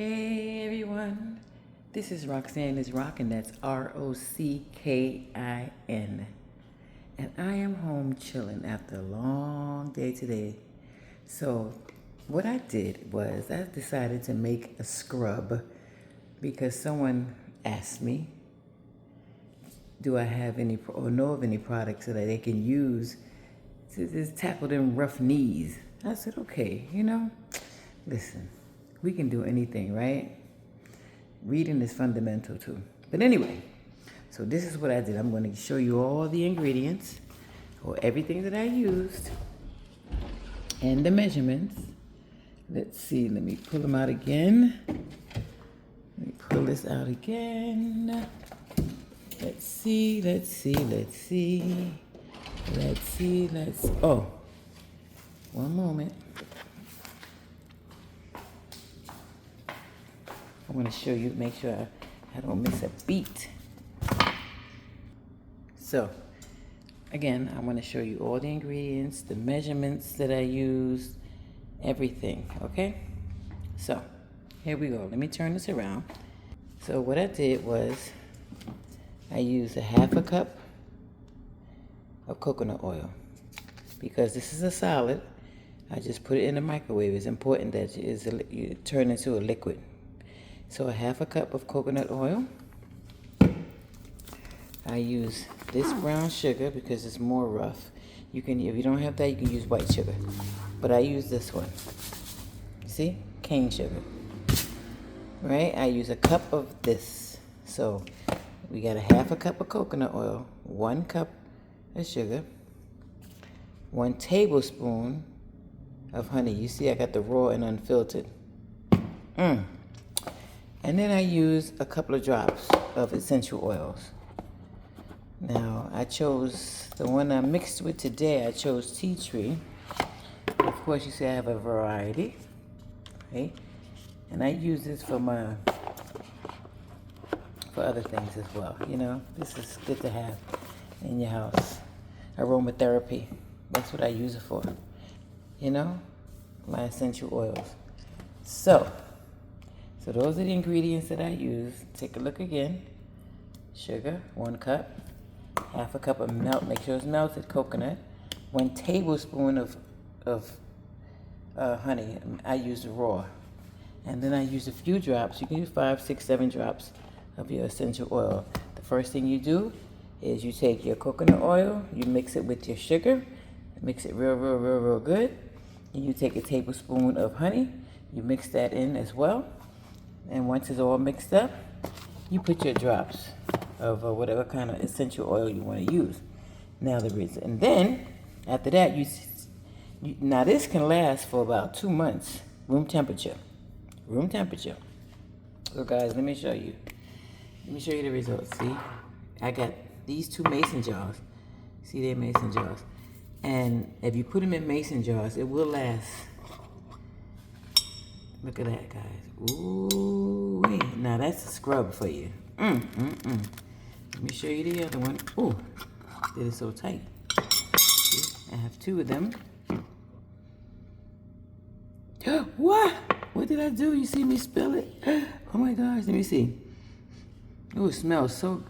Hey everyone, this is Roxanne is Rockin', that's Rockin. And I am home chilling after a long day today. So what I did was I decided to make a scrub because someone asked me, do I have any or know of any products that they can use to just tackle them rough knees? I said, okay, listen, we can do anything, right? Reading is fundamental too. But anyway, so this is what I did. I'm going to show you all the ingredients or everything that I used and the measurements. Let's see, let me pull them out again. Let me pull this out again. Let's see. Oh, one moment. I'm going to show you, make sure I don't miss a beat. So, again, I want to show you all the ingredients, the measurements that I used, everything, okay? So, here we go. Let me turn this around. So, what I did was I used a half a cup of coconut oil. Because this is a solid, I just put it in the microwave. It's important that you turn into a liquid. So a half a cup of coconut oil. I use this brown sugar because it's more rough. If you don't have that, you can use white sugar. But I use this one. See? Cane sugar. Right? I use a cup of this. So we got a half a cup of coconut oil, 1 cup of sugar, 1 tablespoon of honey. You see I got the raw and unfiltered. And then I use a couple of drops of essential oils. Now, I chose the one I mixed with today. I chose tea tree. Of course, you see I have a variety, right? And I use this for other things as well. This is good to have in your house. Aromatherapy. That's what I use it for. My essential oils. So those are the ingredients that I use. Take a look again. Sugar, 1 cup. Half a cup of make sure it's melted coconut. 1 tablespoon of honey. I use the raw. And then I use a few drops. You can use 5, 6, 7 drops of your essential oil. The first thing you do is you take your coconut oil, you mix it with your sugar, mix it real good. And you take a tablespoon of honey, you mix that in as well. And once it's all mixed up, you put your drops of whatever kind of essential oil you want to use. And then after that, now this can last for about 2 months, room temperature. So guys, let me show you the results. See, I got these 2 mason jars. See, they're mason jars. And if you put them in mason jars, it will last. Look at that, guys. Ooh, now that's a scrub for you. Let me show you the other one. Ooh, it is so tight. See, I have 2 of them. What? What did I do? You see me spill it? Oh my gosh, let me see. Oh, it smells so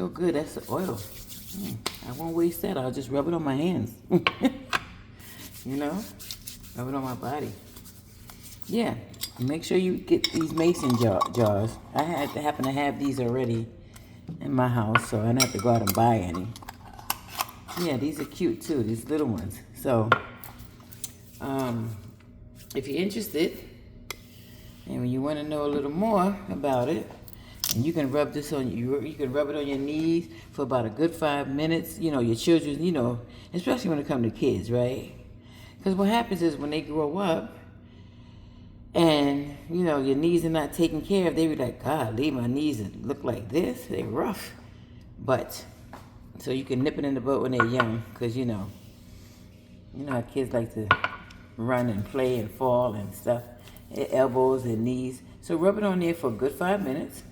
good. That's the oil. I won't waste that. I'll just rub it on my hands. Rub it on my body. Yeah, make sure you get these mason jars. I happen to have these already in my house, so I don't have to go out and buy any. Yeah, these are cute too, these little ones. So, if you're interested, and you want to know a little more about it, and you can rub this on you can rub it on your knees for about a good 5 minutes. Your children, especially when it comes to kids, right? Because what happens is when they grow up, and, your knees are not taken care of, they be like, God, my knees look like this. They're rough. But, so you can nip it in the bud when they're young, because, you know how kids like to run and play and fall and stuff, elbows and knees. So rub it on there for a good 5 minutes.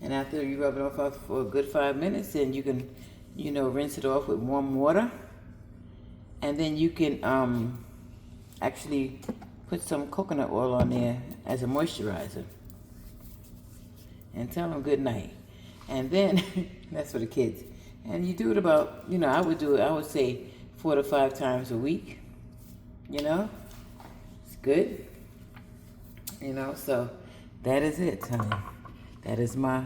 And after you rub it off for a good 5 minutes, then you can, rinse it off with warm water. And then you can actually put some coconut oil on there as a moisturizer. And tell them good night. And then, that's for the kids. And you do it about, I would say 4 to 5 times a week. It's good. So that is it, honey. That is my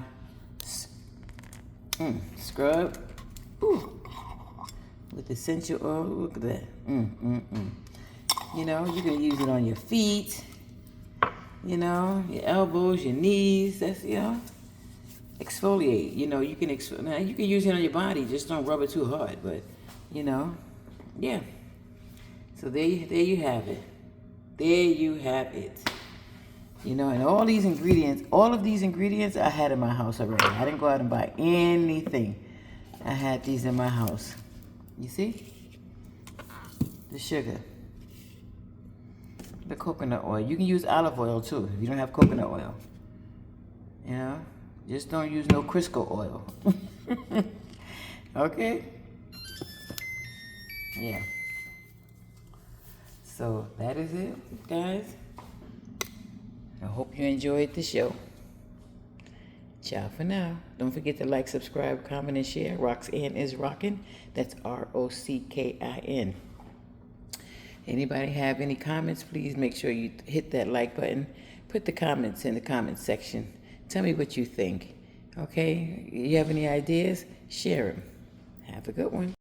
scrub. Ooh. With essential oil. Look at that. You can use it on your feet. Your elbows, your knees. That's, exfoliate. You can you can use it on your body. Just don't rub it too hard. But, yeah. So there you have it. There you have it. And all of these ingredients I had in my house already. I didn't go out and buy anything. I had these in my house. You see? The sugar. The coconut oil. You can use olive oil too if you don't have coconut oil. Just don't use no Crisco oil. Okay? Yeah. So that is it, guys. I hope you enjoyed the show. Ciao for now. Don't forget to like, subscribe, comment, and share. Roxanne is rocking. That's ROCKIN. Anybody have any comments, please make sure you hit that like button. Put the comments in the comment section. Tell me what you think. Okay? You have any ideas? Share them. Have a good one.